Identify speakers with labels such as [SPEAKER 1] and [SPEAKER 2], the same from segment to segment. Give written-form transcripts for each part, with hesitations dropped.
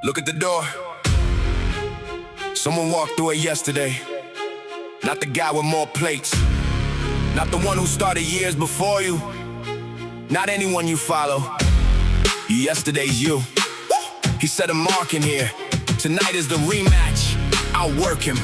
[SPEAKER 1] Look at the door. Someone walked through it yesterday. Not the guy with more plates. Not the one who started years before you. Not anyone you follow. Yesterday's you. He set a mark in here. Tonight is the rematch. I'll work him.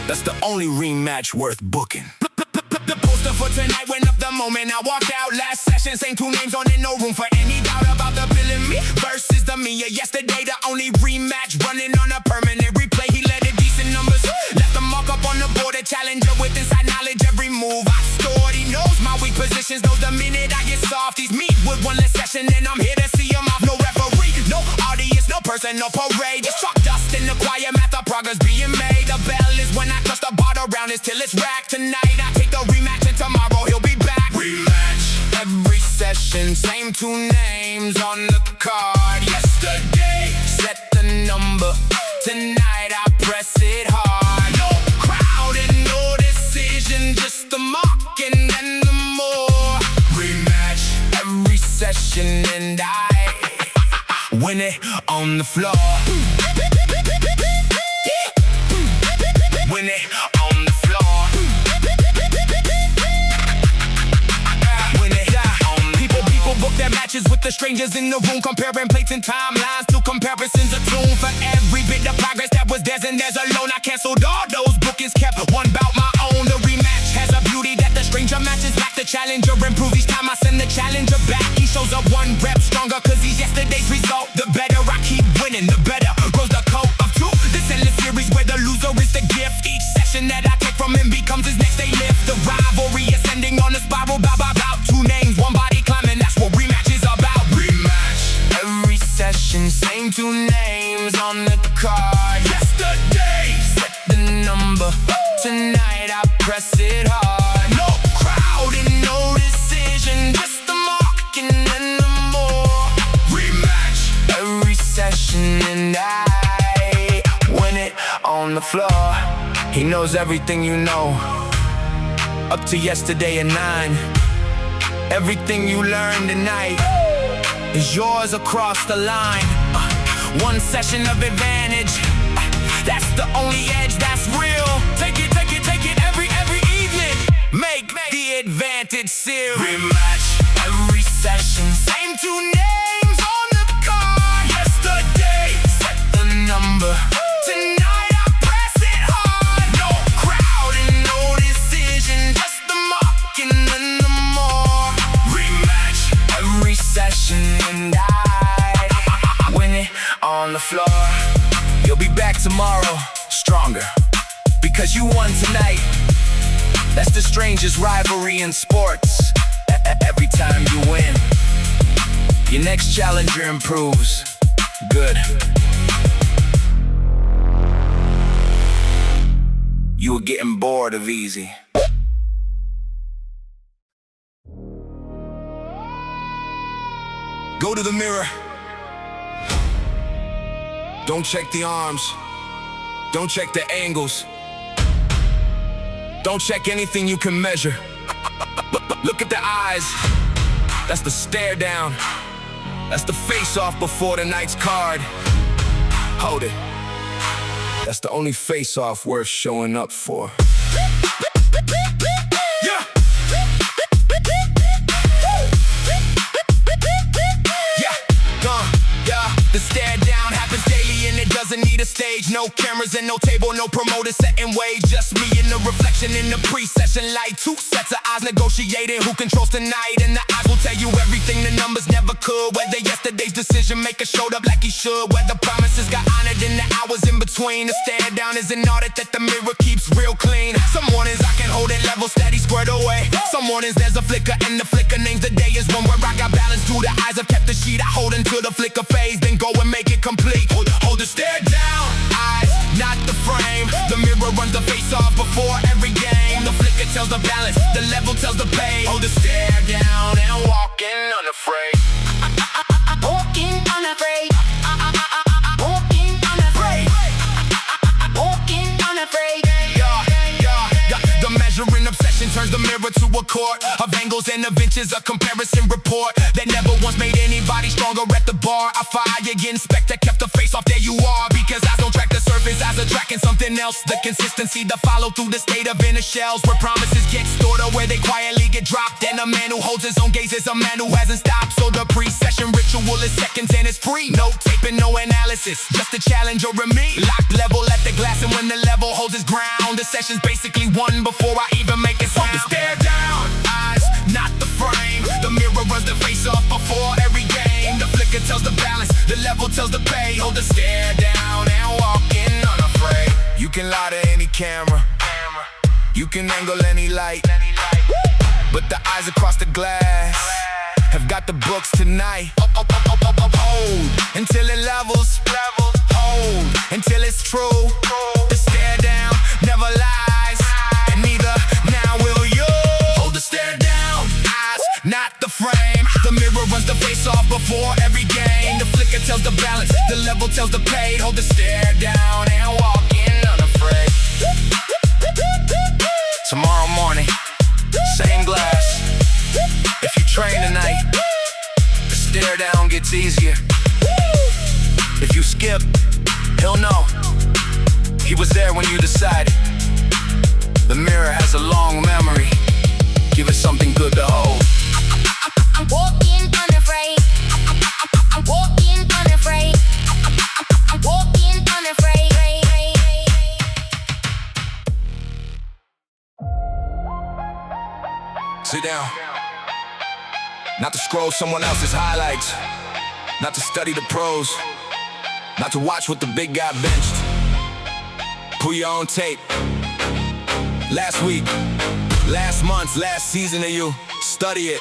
[SPEAKER 1] That's the only rematch worth booking. The poster for tonight went up the moment I walked out. Last session, same two names on it, no room for any doubt about the billing me versus the me of yesterday. The only rematch running on a permanent replay. He led it decent numbers, left a mark up on the board. A challenger with inside knowledge, every move I stored. He knows my weak positions, knows the minute I get soft. He's meet with one less session and I'm here to see him off. No referee, no audience, no person, no parade. Just chalk dust in the quiet math of progress being made. The bell is when I touch the bar around us till it's racked. Tonight I take the rematch and tomorrow he'll be back. Rematch. Every session, same two names on the card. Yesterday, set the number. Tonight I press it hard. No crowd and no decision, just the mark and then the more. Rematch. Every session and I win it on the floor. Win it on the floor. Win it on the floor. People book their matches with the strangers in the room, comparing plates and timelines to comparisons of tune. For every bit of progress that was theirs and theirs alone, I canceled all those bookings, kept one bout my own. The rematch has a beauty that the stranger matches back. The challenger improves each time I send the challenger back. He shows up one rep stronger cause he's yesterday's result. The better I keep winning, the better grows the coat of truth. This endless series where the loser is the gift. Each session that I take from him becomes his next day lift. The rivalry ascending on a spiral, bout two names, one body climbing. That's what rematch is about. Rematch. Every session, same two names on the card. Yesterday, set the number. Tonight I press it hard. No crowd and no decision, just the mark and then the more. Rematch. Every session and I win it on the floor. He knows everything you know, up to yesterday at 9. Everything you learned tonight is yours across the line. One session of advantage, that's the only edge that's real. Take it every evening. Make the advantage seal. Rematch. Every session, same two names on the card. Yesterday, set the number. Tonight I press it hard. No crowd and no decision, just the mark and then the more. Rematch. Every session and I win it on the floor. You'll be back tomorrow, stronger, because you won tonight. That's the strangest rivalry in sports. Every time you win, your next challenger improves. Good. You were getting bored of easy. Go to the mirror. Don't check the arms. Don't check the angles. Don't check anything you can measure. Look at the eyes. That's the stare down. That's the face off before the night's card. Hold it. That's the only face off worth showing up for. Yeah. Yeah. The stare down happens daily and it doesn't need a stage. No cameras and no table, no promoter setting wage. Just me and the reflection in the pre-session light. Two sets of eyes negotiating who controls tonight. And the eyes will tell you everything the numbers never could. Whether yesterday's decision maker showed up like he should. Whether promises got honored in the hours in between. The stare down is an audit that the mirror keeps real clean. Some mornings I can hold it level steady squared away. Some mornings there's a flicker and the flicker names the day is one where I got balance through the eyes. I've kept the sheet I hold until the flicker phase. Then go and make it complete. Hold the stare down, eyes, not the frame. The mirror runs the face off before every game. The flicker tells the balance, the level tells the pace. Hold the stare down and walking unafraid.
[SPEAKER 2] Walking unafraid. Walking unafraid. Walking unafraid.
[SPEAKER 1] Yeah. The measuring obsession turns the mirror to a court of angles and adventures, a comparison report that never once made anybody stronger at the bar. I fire again, inspector kept the face off, there you are. Because eyes don't track the surface, eyes are tracking something else. The consistency to follow through the state of inner shells, where promises get stored or where they quietly get dropped. And a man who holds his own gaze is a man who hasn't stopped. So the pre-session ritual is seconds and it's free. No taping, no analysis, just a challenge over me. Locked level at the glass, and when the level holds its ground, the session's basically won before I even make it sound. Stare down, eyes, not the frame. The mirror runs the face off before every game. The flicker tells the balance, the level tells the pay. Hold the stare down and walk in unafraid. You can lie to any camera, you can angle any light, but the eyes across the glass have got the books tonight. Hold until it levels, hold until it's true. The stare down never lies, and neither now will you. Hold the stare down, eyes, not the frame. The mirror runs the face off before every game. The flicker tells the balance, the level tells the paid. Hold the stare down and walk in unafraid. Tomorrow morning, same glass. If you train tonight, the stare down gets easier. If you skip, he'll know he was there when you decided. The mirror has a long memory, give it something good to hold.
[SPEAKER 2] I'm walking unafraid. I'm walking unafraid. I'm walking unafraid.
[SPEAKER 1] Sit down. Not to scroll someone else's highlights, not to study the pros, not to watch what the big guy benched. Pull your own tape. Last week, last month, last season of you. Study it.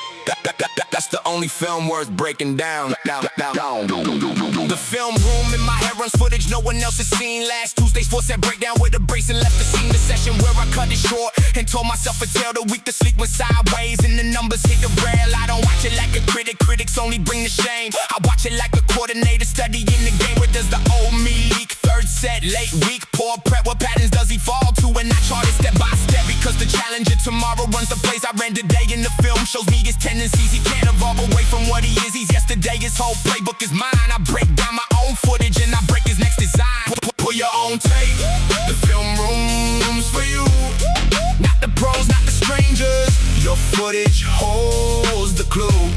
[SPEAKER 1] That's the only film worth breaking down. The film room in my head runs footage no one else has seen. Last Tuesday's full set breakdown with a brace and left the scene. The session where I cut it short and told myself a tale the week the sleep went sideways and the numbers hit the rail. I don't watch it like a critic, critics only bring the shame. I watch it like a coordinator studying the game. Where does the old me leak? Third set, late week, poor prep. What patterns does he fall to? And I chart it step by step, because the challenger tomorrow runs the plays I ran today. In the film shows me his tendencies. He can't evolve away from what he is. He's yesterday, his whole playbook is mine. I break down my own footage and I break his next design. Pull your own tape, the film room's for you. Not the pros, not the strangers. Your footage holds the clue.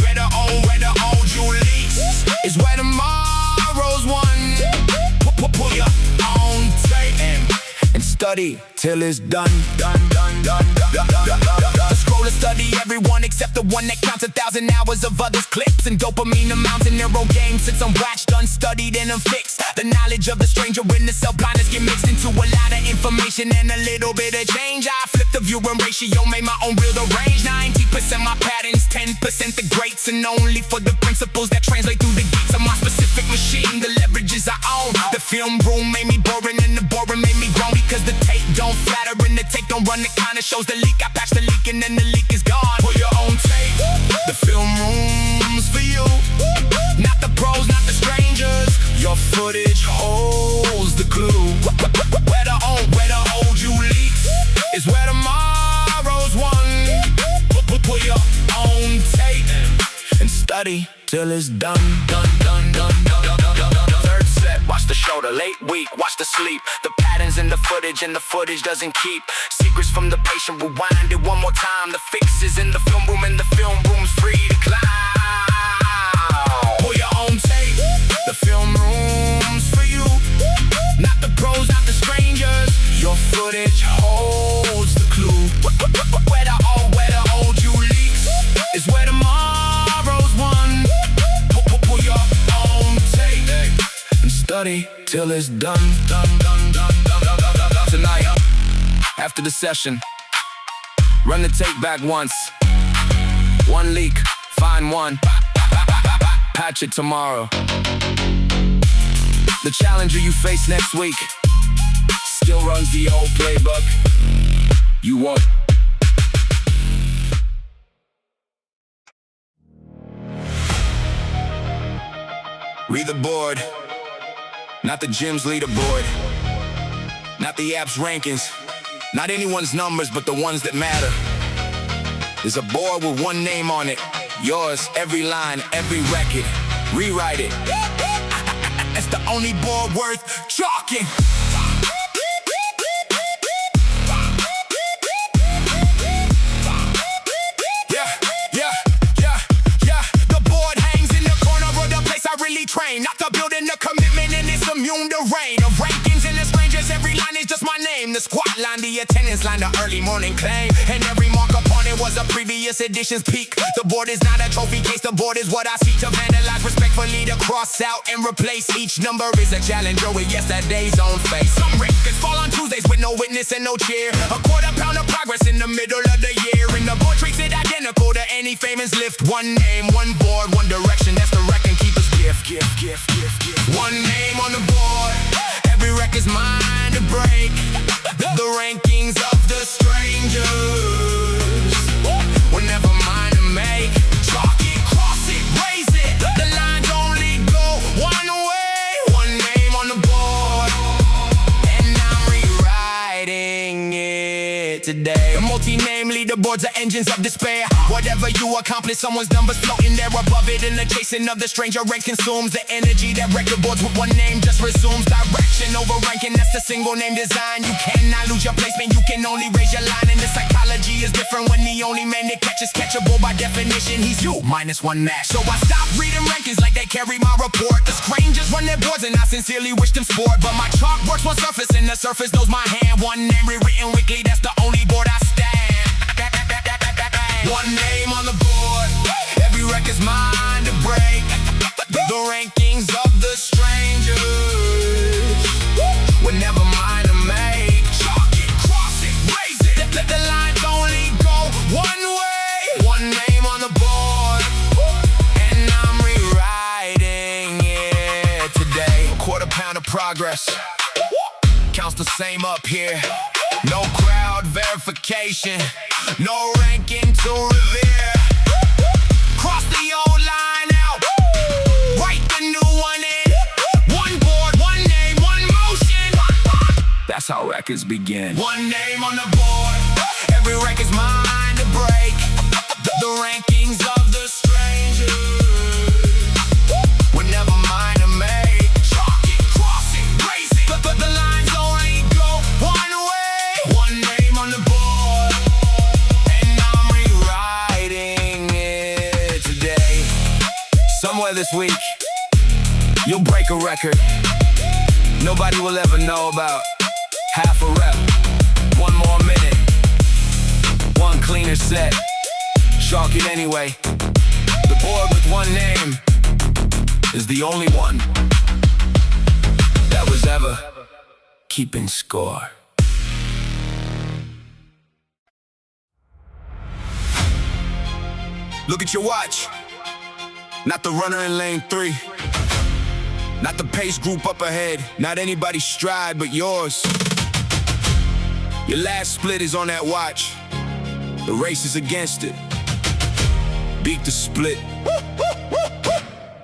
[SPEAKER 1] Where the old you leaks is where tomorrow's won. Pull your own tape and study till it's done. Scroll and study everyone except the one that counts 1,000 hours of others' clips and dopamine amounts in neuro games. Since I'm watched, unstudied, and unfixed, the knowledge of the stranger in the self-blindness get mixed into a lot of information and a little bit of change. I flipped the viewing ratio, made my own real range. 90% my patterns, 10% the greats, and only for the principles that translate through the gates of my specific machine. The leverages I own. The film room made me boring, and the boring made me grown, because the tape don't flatter and the tape don't run. It kinda shows the leak. I patch the leak and then the leak is gone. Pull your own tape. The film room's for you. Not the pros, not the strangers. Your footage holds the clue. Where the old you leaks is where tomorrow's won. Pull your own tape and study till it's done. Third set, watch the shoulder. Late week, watch the sleep. The patterns in the footage doesn't keep secrets from the patient. Rewind it one more time. The fix is in the film room, and the film room's free to climb. Pull your own tape. The film room's for you. Not the pros, not the strangers. Your footage holds the clue. Where the old you leaks is where tomorrow's won. Pull your own tape and study till it's done. Tonight, after the session, run the tape back once. One leak, find one. Patch it tomorrow. The challenger you face next week still runs the old playbook. You won't. Read the board, not the gym's leaderboard, not the app's rankings, not anyone's numbers, but the ones that matter. There's a board with one name on it. Yours, every line, every record. Rewrite it. That's the only board worth chalking. Train, not the building, the commitment, and it's immune to rain. The rankings and the strangers, every line is just my name. The squat line, the attendance line, the early morning claim. And every mark upon it was a previous edition's peak. The board is not a trophy case, the board is what I seek to vandalize respectfully, to cross out and replace. Each number is a challenge with yesterday's own face. Some records fall on Tuesdays with no witness and no cheer. A quarter pound of progress in the middle of the year. And the board treats it identical to any famous lift. One name, one board, one direction, that's the record keeper's gift. One name on the board, every record's mine to break. The rankings of the strangers were never mine to make. Chalk it, cross it, raise it. The lines only go one way. One name on the board, and I'm rewriting it today. Multi-name leaderboards are engines of despair. Whatever you accomplish, someone's numbers floating there above it. And the chasing of the stranger rank consumes the energy that record boards with one name just resumes. Direction over ranking, that's the single name design. You cannot lose your placement, you can only raise your line. And the psychology is different when the only man that catches catchable by definition. He's you, minus one match. So I stopped reading rankings like they carry my report. The strangers run their boards and I sincerely wish them sport. But my chalk works one surface and the surface knows my hand. One name rewritten weekly, that's the only board I stand. One name on the board, every record's mine to break. The rankings of the strangers were never mine to make. Chalk it, cross it, raise it. The lines only go one way. One name on the board, and I'm rewriting it today. A quarter pound of progress counts the same up here. No crowd verification, no ranking to revere. Cross the old line out, write the new one in. One board, one name, one motion. That's how records begin. One name on the board, every record's mine to break. The rankings of the strangers were never mine to make. Chalk it, cross it, raise it. But the lines only go one way. One name on the board, and I'm rewriting it today. Somewhere this week, you'll break a record nobody will ever know about. Half a rep, one more minute, one cleaner set. Chalk it anyway. The board with one name is the only one that was ever keeping score. Look at your watch. Not the runner in lane 3. Not the pace group up ahead. Not anybody's stride but yours. Your last split is on that watch. The race is against it. Beat the split.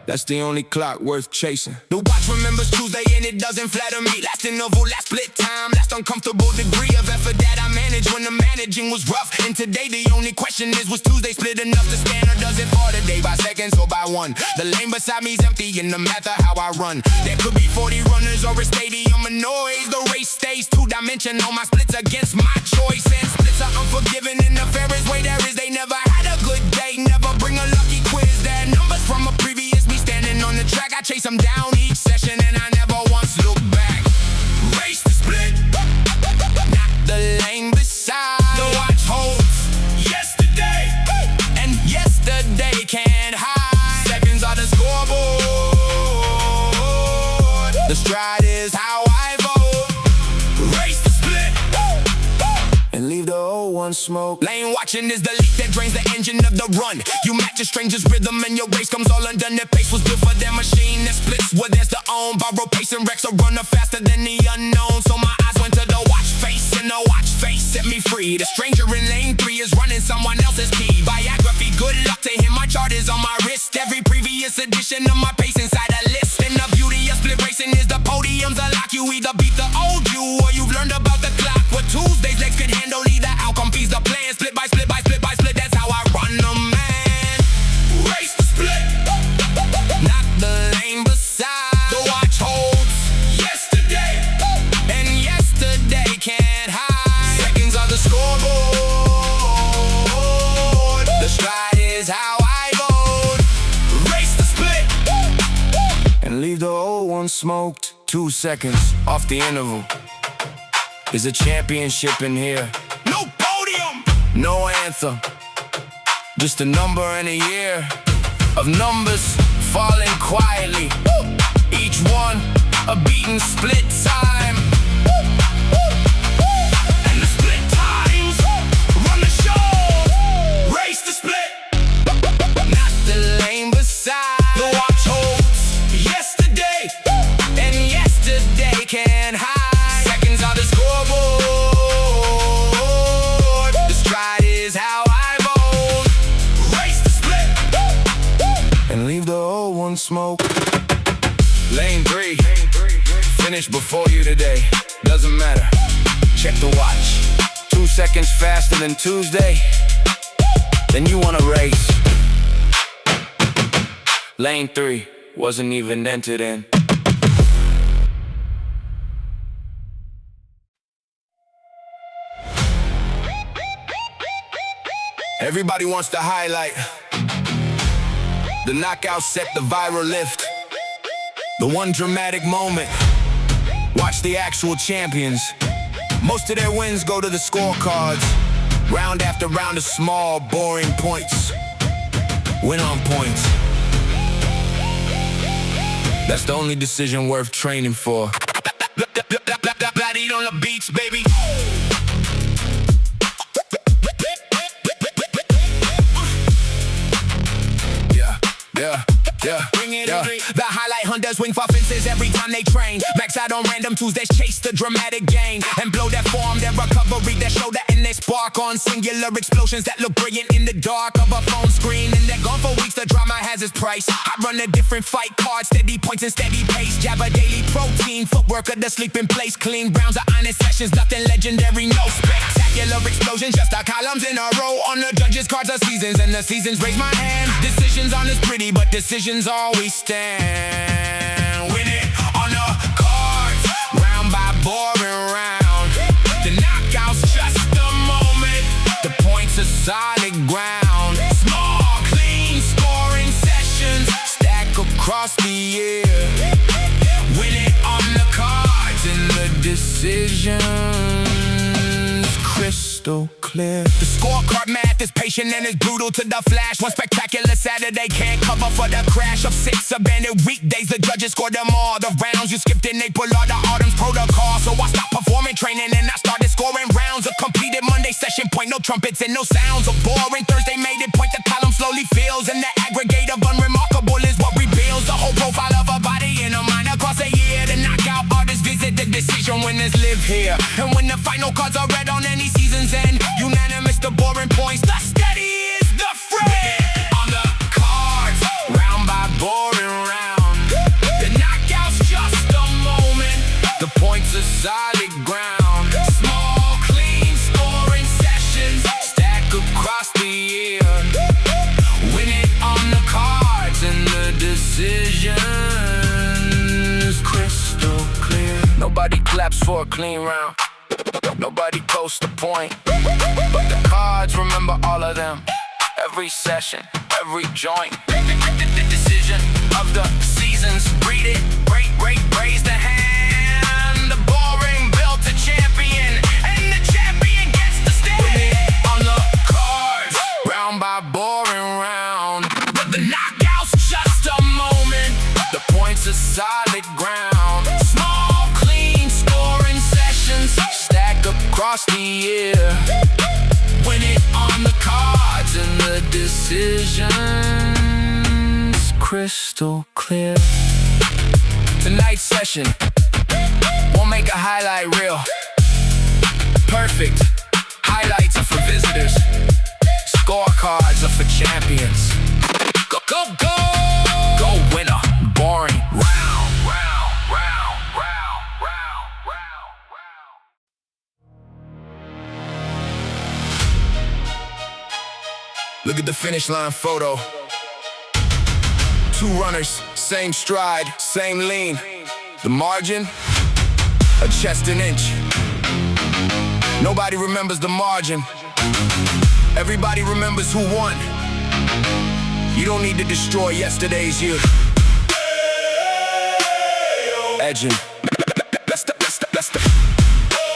[SPEAKER 1] That's the only clock worth chasing. The watch remembers Tuesday and it doesn't flatter me. Last interval, last split time, last uncomfortable degree of effort that I managed when the managing was rough. And today the only question is, was Tuesday split enough to stand, or does it fall today by seconds or by one? The lane beside me's empty and no matter how I run, there could be 40 runners or a stadium of noise. The race stays two-dimensional, my splits against my choice. And splits are unforgiving in the fairest way there is. They never had a good day, never bring a lucky quiz. Their numbers from a previous me standing on the track. I chase them down each session and I never once look back. Race the split, not the lane beside. The watch holds yesterday, and yesterday can't hide. Seconds on the scoreboard. The stride is how I vote. Race the split, and leave the old one smoke. Lane watching is the leak that drains the engine of the run. You match a stranger's rhythm and your race comes all undone. Their pace was built for their machine that splits where there's the own. Borrow pace and wrecks a runner faster than the unknown. So my eyes went to the watch face, and the watch face set me free. The stranger in lane 3 is running someone else's key. Biography, good luck to him, my chart is on my wrist. Every previous edition of my pace inside a list. And the beauty of split racing is the podiums unlock. You either beat the old you or you've learned about the clock. What Tuesday's legs could handle, either outcome feeds the plan. Split by split by split by split, that's how I and leave the old one smoked. 2 seconds off the interval. Is a championship in here. No podium, no anthem, just a number and a year of numbers falling quietly. Each one a beaten split time. And the split times run the show. Race the split, not the lane beside. The watch holds yesterday, and yesterday can't hide. Seconds on the scoreboard. The stride is how I mold. Race the split, and leave the old one smoke. Lane 3, finish before you today. Doesn't matter, check the watch. 2 seconds faster than Tuesday, then you wanna race. Lane 3 wasn't even entered in. Everybody wants the highlight. The knockout set, the viral lift. The one dramatic moment. Watch the actual champions. Most of their wins go to the scorecards. Round after round of small, boring points. Win on points. That's the only decision worth training for. Body on the beats, baby. The highlight hunters wing for fences every time they train. Max out on random Tuesdays, chase the dramatic gain. And blow their form, their recovery, their shoulder, and their spark on singular explosions that look brilliant in the dark of a phone screen. And they're gone for weeks, the drama has its price. I run a different fight card, steady points and steady pace. Jab a daily protein, footwork of the sleeping place. Clean rounds of honest sessions, nothing legendary, no spectacular explosions. Just our columns in a row on the judges' cards of seasons. And the seasons raise my hand. Decisions aren't as pretty, but decisions always stand. Win it on the cards, round by boring round. The knockout's just a moment, the points are solid ground. Small, clean scoring sessions stack across the year. Win it on the cards and the decisions crystal clear. The scorecard math is patient and is brutal to the flash. One spectacular Saturday can't cover for the crash of 6 abandoned weekdays. The judges scored them all. The rounds you skipped in April are the autumn's protocol. So I stopped performing training and I started scoring rounds. A completed Monday session point, no trumpets and no sounds. A boring Thursday made it point, the column slowly fills. And the aggregate of unremarkable is what reveals the whole profile of a body and a mind across a year. The knockout artists visit the decision winners live here. And when the final cards are read on any season's end, unanimous the boring points, the steady is the friend. On the cards, round by boring round. The knockout's just a moment, the points are solid ground. Small, clean scoring sessions stack across the year. Win it on the cards and the decisions crystal clear. Nobody claps for a clean round. Nobody posts a point, but the cards remember all of them. Every session, every joint. The decision of the seasons. Read it, raise the hand. The boring built a champion, and the champion gets the stand. On the cards, round by boring round. But the knockout's just a moment, the points are solid ground. Small, clean scoring sessions stack across the year. Win it on the cards and the decisions crystal clear. Tonight's session won't make a highlight reel. Perfect. Highlights are for visitors. Scorecards are for champions. Go, go, go! Go winner. Boring. Round, round, round, round, round, round, round. Look at the finish line photo. 2 runners, same stride, same lean. The margin, a chest an inch. Nobody remembers the margin. Everybody remembers who won. You don't need to destroy yesterday's you. legend.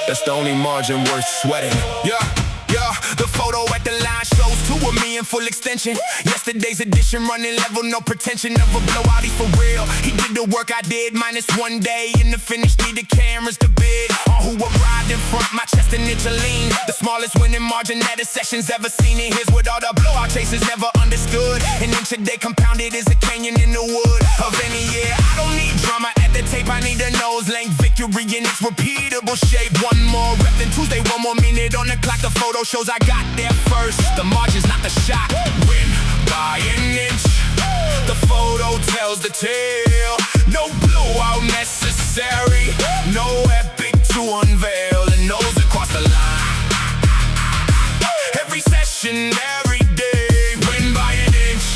[SPEAKER 1] That's the only margin worth sweating. Yeah, the photo at the line shows two of me in full extension. Yesterday's edition, running level, no pretension of a blowout, he for real. He did the work I did, minus one day. In the finish, need the cameras to bid on who arrived in front, my chest an inch of lean. The smallest winning margin that a session's ever seen. And here's what all the blowout chasers never understood: an inch a day compounded is a canyon in the wood of any year. I don't need drama at the tape, I need a nose length victory in its repeatable shape. One more rep than Tuesday, one more minute on the clock. The photo shows I got there first. The margin's not the shot. Win by an inch. The photo tells the tale. No blowout necessary. No epic to unveil. And nose across the line. Every session, every day. Win by an inch.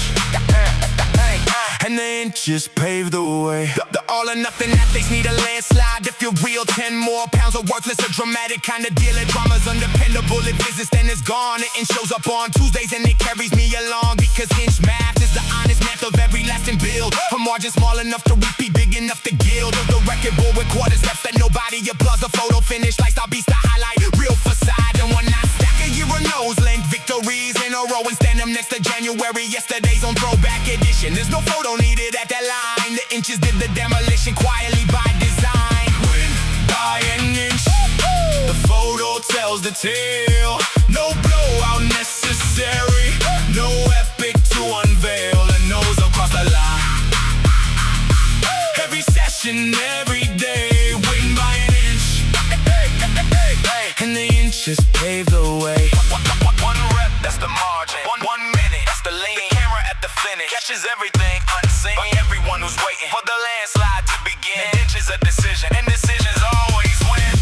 [SPEAKER 1] And the inches pave the way. The all or nothing athletes need a landslide. If you're real, 10 more pounds are worthless. A dramatic kind of deal. It drama's undependable. It visits, then it's gone. It shows up on Tuesdays and it carries me along. Because inch math is the honest math of every lasting build. A margin small enough to repeat, big enough to gild. The record board with quarter steps that nobody applauds. The photo finish lifestyle beats the highlight. Real facade and one not stack a year of nose length victories in a row and stand them next to January. Yesterday's on throwback edition. There's no photo needed at that line. The inches did the demolition quietly by design. Win by an inch. The photo tells the tale. No blowout necessary. No epic to unveil. And nose across the line. Every session, every day. Win by an inch. And the inches pave the way. One rep, that's the margin. One minute, that's the lean. Camera at the finish catches everything unseen by everyone who's waiting for the landslide to begin. And inches a decision, and decisions always win.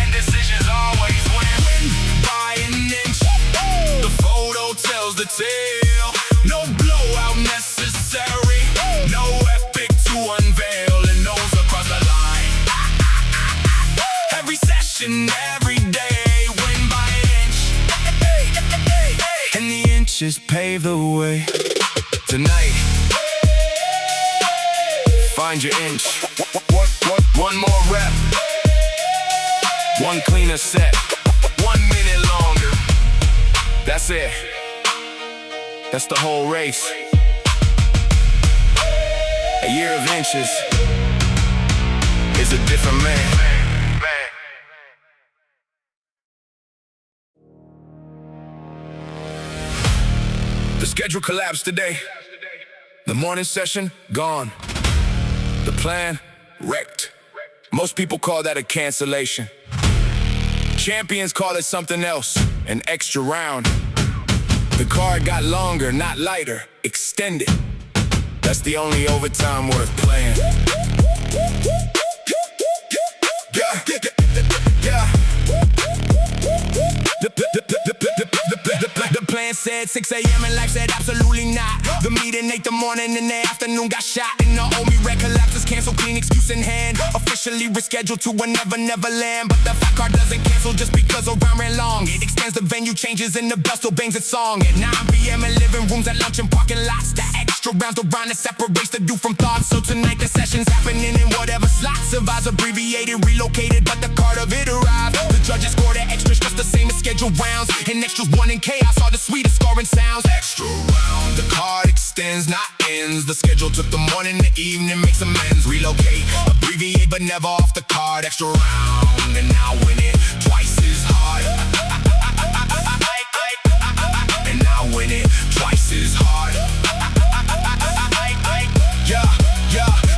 [SPEAKER 1] And decisions always win. Win by an inch. The photo tells the tale. No blowout necessary. No epic to unveil. And nose across the line. Every session, every day. Win by an inch. And the inches pave the way. Tonight, find your inch. One more rep. One cleaner set. 1 minute longer. That's it. That's the whole race. A year of inches is a different man. The schedule collapsed today. The morning session, gone. The plan, wrecked. Most people call that a cancellation. Champions call it something else, an extra round. The card got longer, not lighter, extended. That's the only overtime worth playing. Yeah. The plan said 6 a.m. and life said absolutely not. The meeting 8 the morning and the afternoon got shot. And the Omi red collapses, cancel, clean excuse in hand. Officially rescheduled to a never land. But the fat card doesn't cancel just because a round ran long. It extends the venue, changes, and the bell still bangs its song. At 9 p.m. in living rooms, at lunch and parking lots. The extra rounds around that separates the do from thoughts. So tonight the session's happening in whatever slot. Survives abbreviated, relocated, but the card of it arrived. The judges score the extras just the same as scheduled rounds. And extras won in chaos are the sweetest scoring sounds. Extra round, the card extends, not ends. The schedule took the morning, the evening makes amends. Relocate, abbreviate, but never off the card. Extra round, and now win it twice as hard. And now win it twice as hard. Yeah,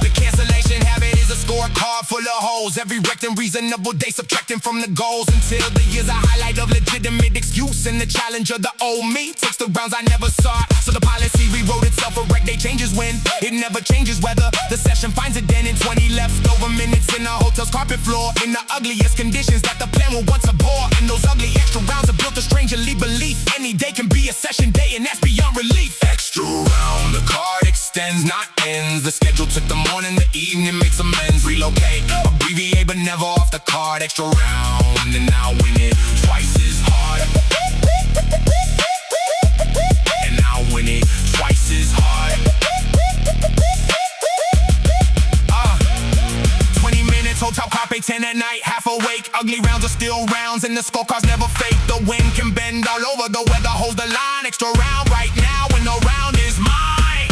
[SPEAKER 1] the cancellation habit is a scorecard full of holes. Every wrecked and reasonable day subtracting from the goals. Until the year's a highlight of legitimate excuse. And the challenge of the old me takes the rounds I never saw. So the policy rewrote itself, a wreck day changes when it never changes whether the session finds it then in 20 leftover minutes in the hotel's carpet floor. In the ugliest conditions that the plan will once abhor. And those ugly extra rounds have built a strangely belief. Any day can be a session day and that's beyond relief. Extra round, the card extends, not ends. The schedule took the morning, the evening makes amends. Relocate, abbreviate, but never off the card. Extra round, and now win it twice as hard. the scorecards never fake. The wind can bend all over, the weather holds the line. Extra round right now when the round is mine.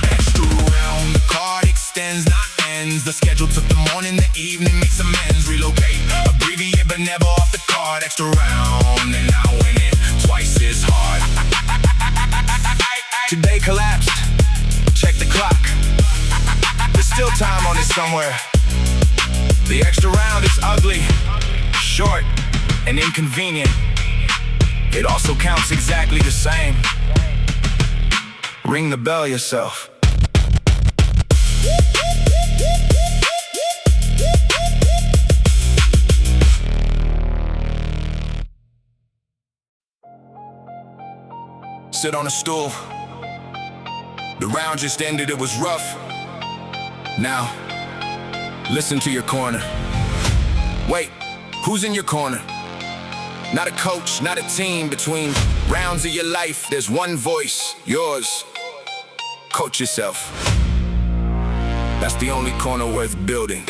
[SPEAKER 1] Extra round, the card extends, not ends. The schedule took the morning, the evening makes amends. Relocate, abbreviate, but never off the card. Extra round, and I win it twice as hard. Today collapsed, check the clock. There's still time on it somewhere. The extra round is ugly, short, and inconvenient. It also counts exactly the same. Ring the bell yourself. Sit on a stool. The round just ended, it was rough. Now, listen to your corner. Wait, who's in your corner? Not a coach, not a team. Between rounds of your life, there's one voice, yours. Coach yourself. That's the only corner worth building.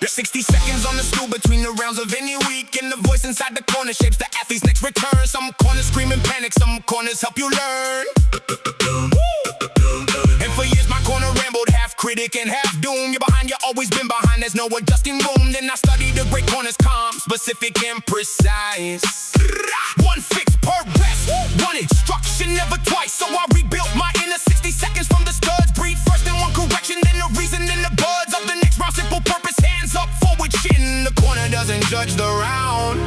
[SPEAKER 1] 60 seconds on the stool between the rounds of any week. And the voice inside the corner shapes the athlete's next return. Some corners scream and panic, some corners help you learn. And for years my corner rambled, half critic and half doom. You're behind, you've always been behind, there's no adjusting room. Then I studied the great corners, calm, specific and precise. One fix per rest, one instruction, never twice. So I rebuilt my inner 60 seconds from the studs. Breathe first and one correction, then the reason, then the buds of the next round. Simple purpose, hands up, forward chin. The corner doesn't judge the round,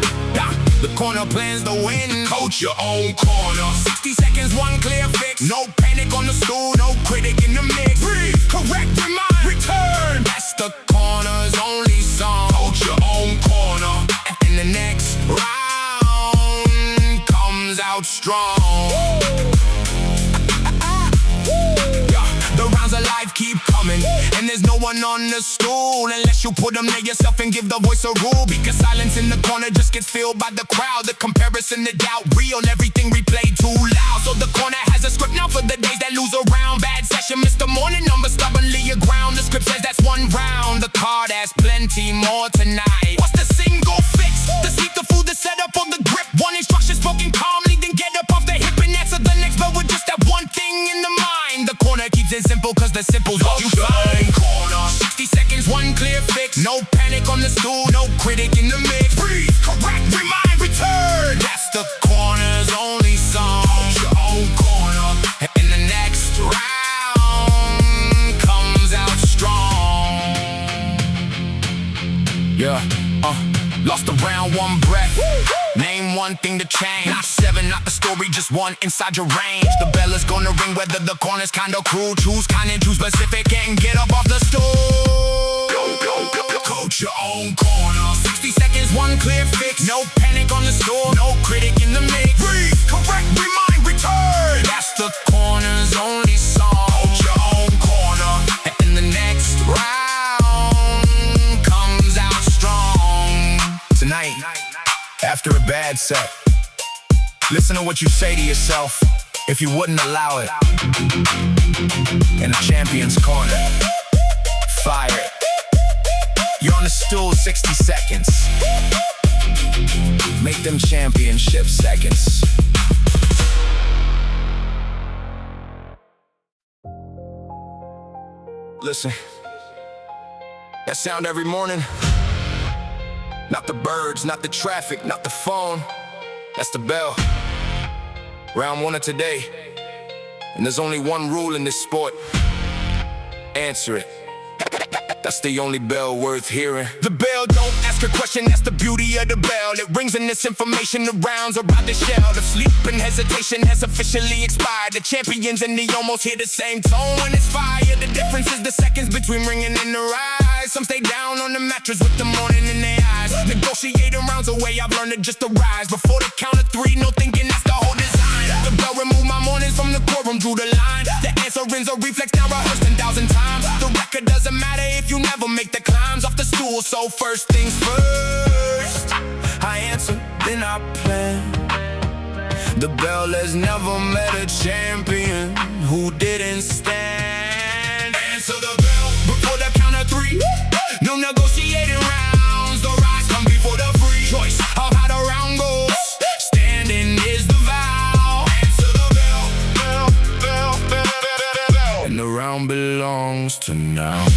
[SPEAKER 1] the corner plans the win. Coach your own corner. 60 seconds, one clear fix. No panic on the stool, no critic in the mix. Breathe, correct, remind, return. That's the corner's only song. Coach your own corner. And the next round comes out strong. The rounds of life keep coming, and there's no one on the stool unless you put them there yourself and give the voice a rule. Because silence in the corner just gets filled by the crowd. The comparison, the doubt, real, everything replayed too loud. So the corner has a script now for the days that lose a round. Bad session, missed the morning number, stubbornly aground. The script says that's one round. The card has plenty more tonight. What's the single fix? The seat, the food, the setup on the grip. One instruction spoken calmly, then get up off the hip and answer the next bell with just that one thing in the mind. The corner keeps it simple, cause the simple's what you find. Corner, 60 seconds, one clear fix. No panic on the stool, no critic in the mix. Breathe, correct, remind, return. That's the corner's only song. Coach your own corner, and the next round comes out strong. Yeah, lost the round, one breath. Name one thing to change. Not seven, not the story, just one inside your range. The bell is gonna ring whether the corner's kinda cruel. Choose kind and choose specific and get up off the stool. Coach your own corner. 60 seconds, one clear fix. No panic on the stool, no critic in the mix. Breathe, correct, remind, return. That's the corner's only song. Coach your own corner, and the next round comes out strong. Tonight, after a bad set, listen to what you say to yourself if you wouldn't allow it. In a champion's corner, fire it. You're on the stool 60 seconds. Make them championship seconds. Listen, that sound every morning. Not the birds, not the traffic, not the phone. That's the bell. Round one of today. And there's only one rule in this sport. Answer it. That's the only bell worth hearing. The bell don't ask a question, that's the beauty of the bell. It rings in this information, the rounds about the shell. The sleep and hesitation has officially expired. The champions and the almost hear the same tone when it's fire. The difference is the seconds between ringing and the rise. Some stay down on the mattress with the morning in their eyes. Negotiating rounds away, I've learned to just arise. Before the count of three, no thinking, that's the whole design. The bell removed my mornings from the courtroom, drew the line. The answer ends a reflex, now rehearsed 10,000 times. The record doesn't matter if you never make the climbs off the stool. So first things first, I answer, then I plan. The bell has never met a champion who didn't stand. Answer the bell before the count of three. No negotiating rounds, the rise comes now.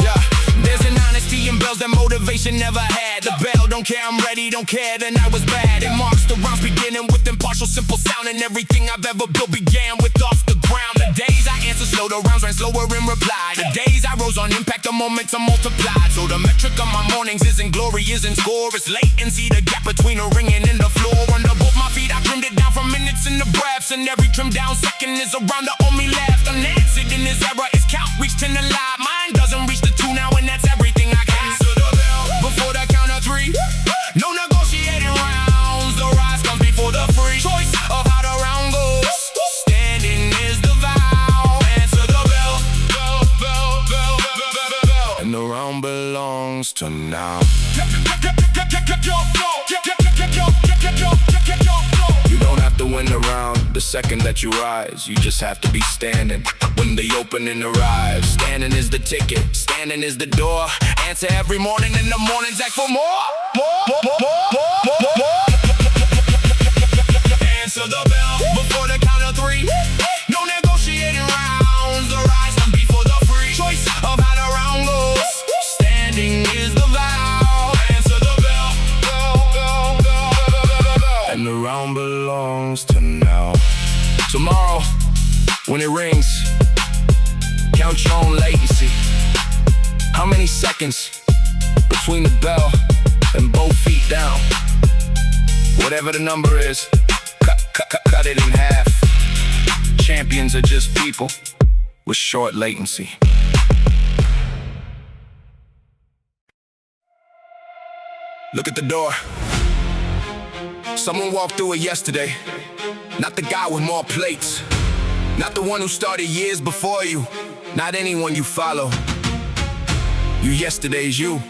[SPEAKER 1] Yeah, there's an honesty in bells that motivation never had. The bell, don't care, I'm ready, don't care, the night was bad. It marks the rounds beginning with impartial, simple sound. And everything I've ever built began with off the ground. The days I answered slow, the rounds ran slower in reply. The days I rose on impact, the momentum multiplied. So the metric of my mornings isn't glory, isn't score, it's latency. The gap between the ringing and the floor. Under both my feet, I trimmed it down from minutes in the breaths. And every trim down second is a round that only left. Unanswered in this era is count, reach 10 alive. Mine doesn't reach the 2 now, and that's everything I got. To the bell, before the count of 3. No negotiating rounds, the rise comes before the free choice of how the round goes. Standing is the vow. Answer the bell, bell, bell, bell, bell, bell, bell. And the round belongs to now. You don't have to win the round the second that you rise. You just have to be standing when the opening arrives. Standing is the ticket, standing is the door. Answer every morning in the mornings, ask for more. Answer the bell before the count of 3. No negotiating rounds, the rise comes before the free choice of how the round goes. Standing is the vow. Answer the bell, bell, bell, bell, bell, bell, bell. And the round belongs to now. Tomorrow, when it rings, count your own latency. How many seconds between the bell and both feet down? Whatever the number is, cut it in half. Champions are just people with short latency. Look at the door. Someone walked through it yesterday. Not the guy with more plates. Not the one who started years before you. Not anyone you follow. You yesterday's you.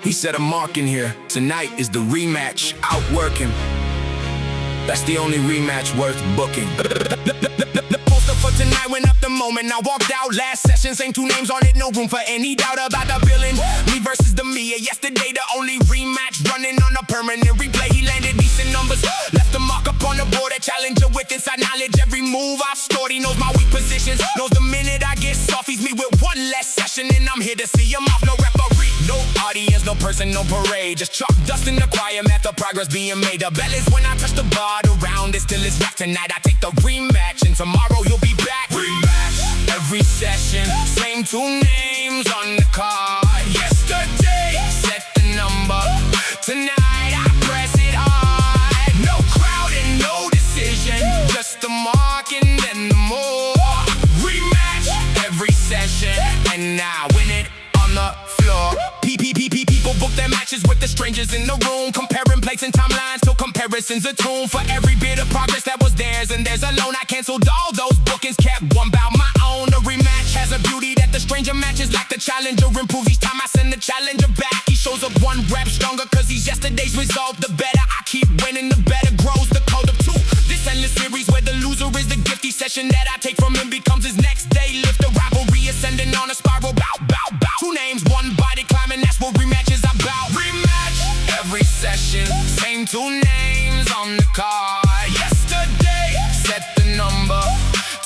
[SPEAKER 1] He set a mark in here. Tonight is the rematch. Outwork him. That's the only rematch worth booking. The poster for tonight went up the moment I walked out. Last session, same 2 names on it, no room for any doubt about the billing. Me versus the Mia. Yesterday the only rematch running on a permanent replay. He landed decent numbers, left a mark up on the board. A challenger with inside knowledge. Every move I've scored, he knows my weak positions. Knows the minute I get soft, he's me with 1 less session. And I'm here to see him off, no referee. No audience, no person, no parade. Just chalk dust in the choir, math of progress being made. The bell is when I touch the bar, the round is till it's back. Tonight I take the rematch, and tomorrow you'll be back. Rematch, every session, same 2 names on the card. Yesterday, set the number. Tonight I press it hard. No crowd and no decision, just the mark and then the more. Rematch, every session, and I win it on the floor. People book their matches with the strangers in the room, comparing plates and timelines till comparisons are tuned. For every bit of progress that was theirs and theirs alone, I canceled all those bookings, kept one bout my own. The rematch has a beauty that the stranger matches like the challenger improves each time I send the challenger back. He shows up 1 rep stronger cause he's yesterday's result. The better I keep winning, the better grows the code of 2. This endless series where the loser is the gifty session that I take from him becomes his next day. Lift the rivalry ascending on a spiral, bout, bout, bout. 2 names, 1 body climbing, that's what rematch is about. Rematch, every session, same 2 names on the card. Yesterday, set the number.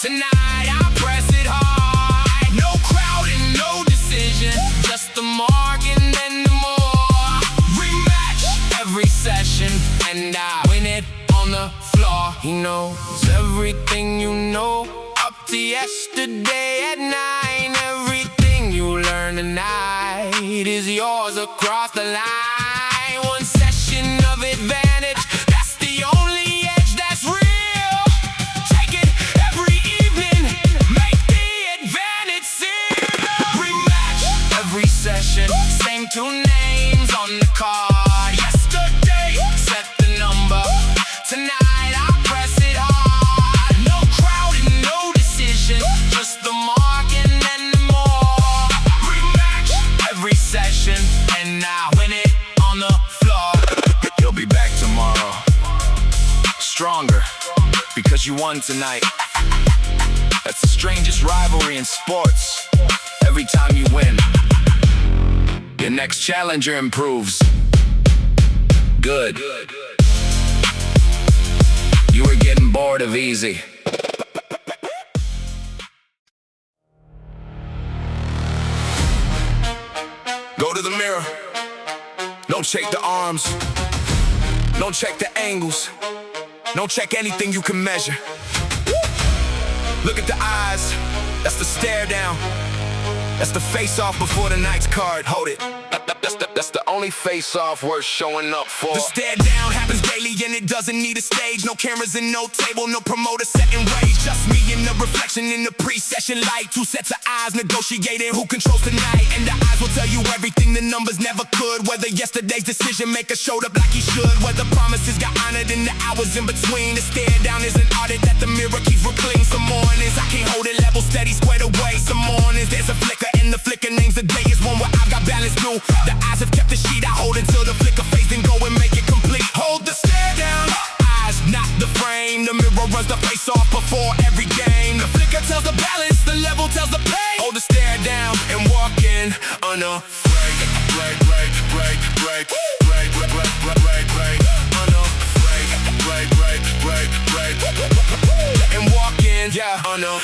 [SPEAKER 1] Tonight I press it hard. No crowd and no decision, just the mark and then the more. Rematch, every session, and I win it on the floor. He knows everything you know, up to yesterday at 9. Everything you learn tonight is yours across the line. 1 session of advantage, that's the only edge that's real. Take it every evening, make the advantage seal. Rematch, every session, same 2 names on the card. Yesterday, set the number. Tonight I press it hard. No crowd and no decision, just the mark and then the more. Rematch, every session, and I win it on the floor. You'll be back tomorrow, stronger, because you won tonight. That's the strangest rivalry in sports. Every time you win, your next challenger improves. Good. You were getting bored of easy. to the mirror. Don't check the arms. Don't check the angles. Don't check anything you can measure. Look at the eyes. That's the stare down. That's the face-off before the night's card. Hold it. That's the only face-off worth showing up for. The stare down happens daily and it doesn't need a stage. No cameras and no table, no promoter setting rage. Just me and the reflection in the pre-session light. Two sets of eyes negotiating who controls tonight. And the eyes will tell you everything the numbers never could. Whether yesterday's decision maker showed up like he should. Whether promises got honored in the hours in between. The stare down is an audit that the mirror keeps replaying. Some mornings I can't hold it level steady squared away. Some mornings there's a flicker and the flicker names the day is one where I've got balance through. The eyes have kept the sheet I hold until the flicker fades, then go and make it complete. Hold the stare down. Eyes, not the frame. The mirror runs the face off before every game. The flicker tells the balance, the level tells the pain. Hold the stare down and walk in unafraid. Break, break, break, break, break, break, break, break, break, unafraid. Break, break, break, break, and walk in, yeah,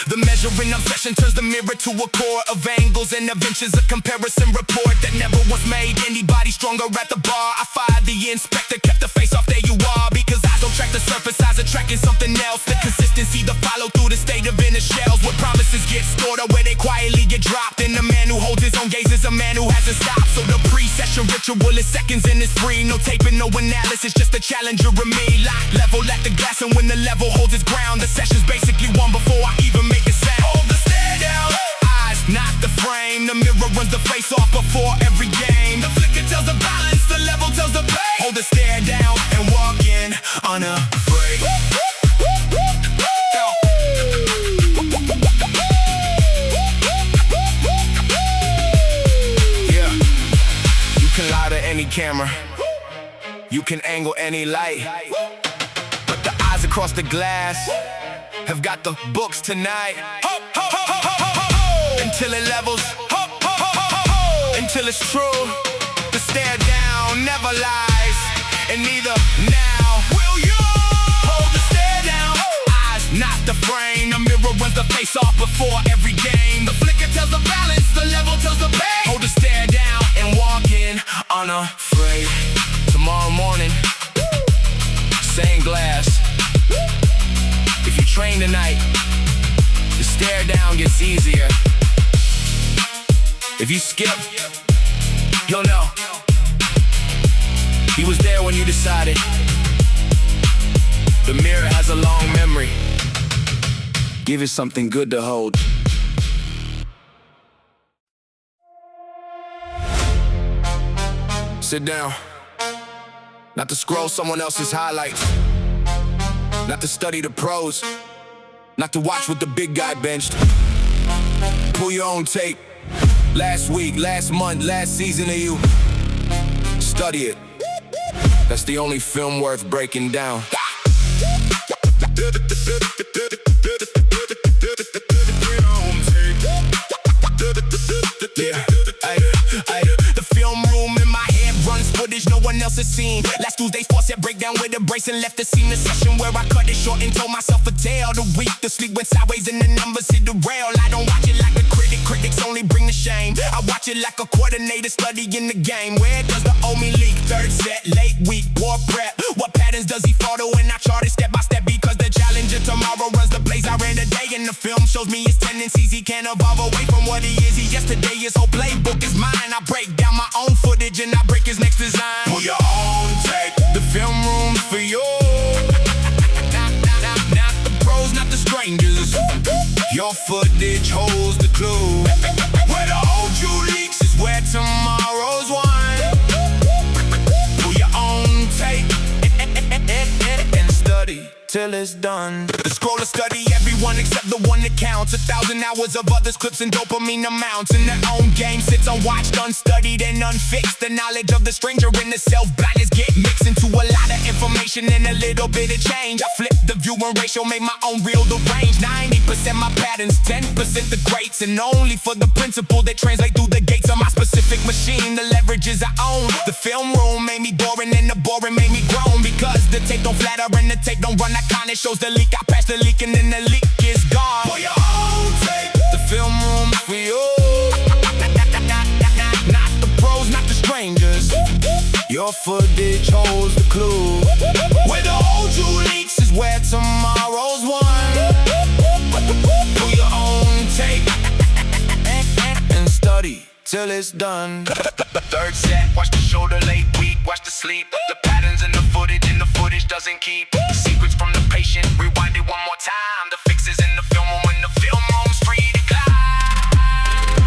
[SPEAKER 1] the measuring obsession turns the mirror to a core of angles and adventures, a comparison report that never once made anybody stronger at the bar. I fired the inspector, kept the face off, there you are. Because I don't track the surface, eyes are tracking something else. The consistency, the follow through the state of inner shells. Where promises get stored or where they quietly get dropped. And the man who holds his own gaze is a man who hasn't stopped. So the pre-session ritual is seconds and it's free. No taping, no analysis, just a challenger of me. Lock level at the glass, and when the level holds its ground, the session's basically won before I even make a sound. Hold the stare down. Eyes, not the frame. The mirror runs the face off before every game. The flicker tells the balance, the level tells the pain. Hold the stare down and walk in unafraid. Yeah, you can lie to any camera. You can angle any light. But the eyes across the glass have got the books tonight. Until it levels, until it's true. The stare down never lies, and neither now will you. Hold the stare down. Eyes, not the frame. The mirror runs the face off before every game. The flicker tells the balance, the level tells the pain. Hold the stare down and walk in unafraid. Tomorrow morning, same glass. If you train tonight, the stare down gets easier. If you skip, you'll know he was there when you decided. The mirror has a long memory. Give it something good to hold. Sit down. Not to scroll someone else's highlights. Not to study the pros. Not to watch what the big guy benched. Pull your own tape. Last week, last month, last season of you. Study it. That's the only film worth breaking down. Yeah, the film room in my head runs footage no one else has seen. Last Tuesday's set breakdown with a brace and left the scene. The session where I cut it short and told myself a tale. The week the sleep went sideways and the numbers hit the rail. I don't watch it like a critic, critics only bring the shame. I watch it like a coordinator studying the game. Where does the old me leak? Third set, late week, war prep. What patterns does he follow? And I chart it step by step because the challenger tomorrow runs the plays I ran today. And the film shows me his tendencies. He can't evolve away from what he is. He yesterday, his whole playbook is mine. I break down my own footage and I break his next design. Pull your own tape. The film room's for you. Not the pros, not the strangers. Your footage holds the clue. Where the old you leaks is where tomorrow's won. Pull your own tape and study till it's done. The scroller study everyone except the one that counts. 1,000 hours of others, clips and dopamine amounts. In their own game sits unwatched, unstudied and unfixed. The knowledge of the stranger and the self-blindness get mixed into a lot of information and a little bit of change. I flip the viewing ratio, make my own reel the range. 90% my patterns, 10% the greats. And only for the principle that translate through the gates of my specific machine. The leverages I own. The film room made me boring and the boring made me grown. Because the tape don't flatter and the tape don't run. It shows the leak, I pass the leak and then the leak is gone. For your own tape. The film room for you. Not the pros, not the Your footage holds the clue. Where the old you leaks is where tomorrow's won. Do your own tape and study till it's done. Third set, watch the shoulder late week, watch the sleep. The patterns in the footage doesn't keep. Secrets from the patient, rewind it one more time. The fixes in the film room when the film room's free to glide.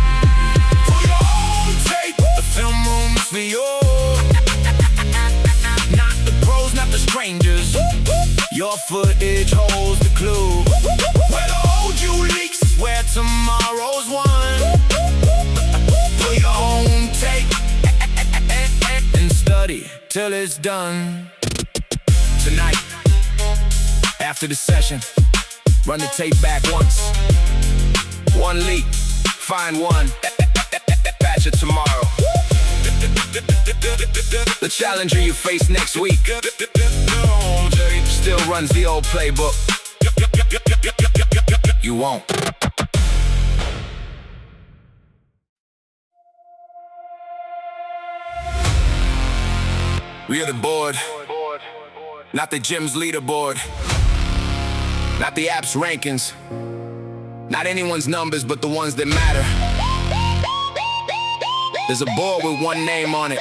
[SPEAKER 1] For your own tape, the film room's for you. Not the pros, not the strangers. Your footage holds the clue. Where the old you leaks is where tomorrow's won. For your own tape and study till it's done. Tonight, after the session, run the tape back once. One leak, find one, patch it tomorrow. The challenger you face next week still runs the old playbook. You won't. We are the board, not the gym's leaderboard, not the app's rankings, not anyone's numbers but the ones that matter. There's a board with one name on it.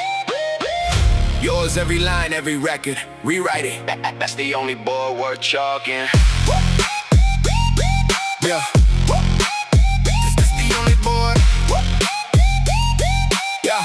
[SPEAKER 1] Yours, every line, every record. Rewrite it. That's the only board worth chalking. Yeah. That's the only board. Yeah.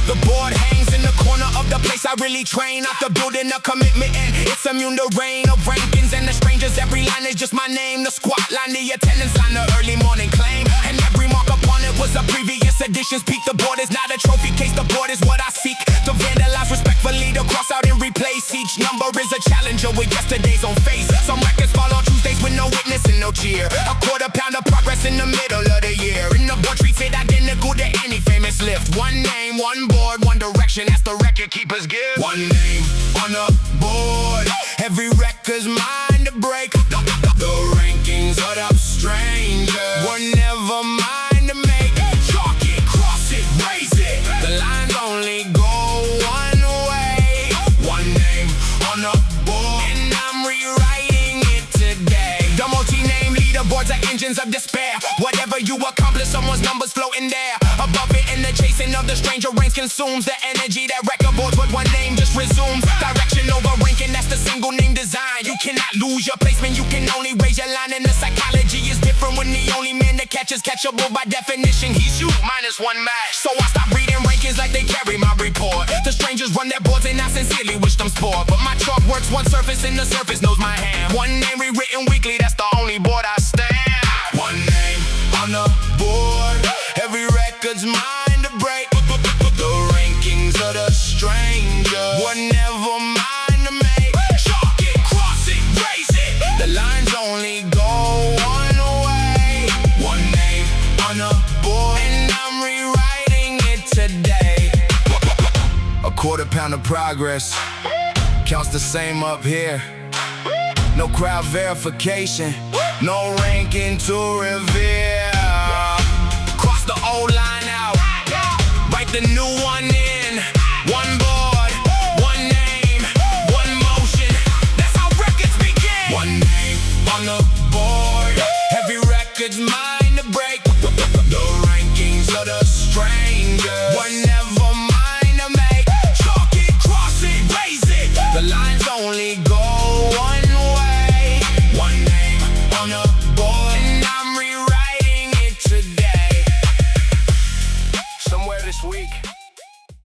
[SPEAKER 1] The board hangs in the corner of the place I really train. After building a commitment and it's immune to rain of rankings and the strangers. Every line is just my name. The squat line, the attendance line, the early morning claim. And every mark upon it was a previous edition's peak. The board is not a trophy case, the board is what I seek. To vandalize respectfully, to cross out and replace. Each number is a challenger with yesterday's on face. Some records fall on Tuesdays with no witness and no cheer. A quarter pound of progress in the middle of the year. And the board treats it identical to any famous lift. One name, one board, one direction, that's the record keepers give. One name on the board, every record's mine to break. The rankings of the stranger were never mine to make. Chalk it, cross it, raise it. The lines only go one way. One name on the board, and I'm rewriting it today. The multi-name leaderboards are engines of despair. Whatever you accomplish, someone's numbers floating there. Above it in the chasing of the stranger ranks consumes the energy that record boards with one name just resumes. Direction over ranking, that's the single name design. You cannot lose your placement, you can only raise your line. And the psychology is different when the only man that catches catchable by definition. He's you, minus one match. So I stop reading rankings like they carry my report. The strangers run their boards and I sincerely wish them sport. But my chalk works one surface and the surface knows my hand. One name rewritten weekly, that's the only board I stand. One name on the board, every record's mine to break. The rankings of the stranger were never mine to make. Chalk it, cross it, raise it. The lines only go one way. One name on the board, and I'm rewriting it today. A quarter pound of progress counts the same up here. No crowd verification, no ranking to revere. Cross the old line out, write the new one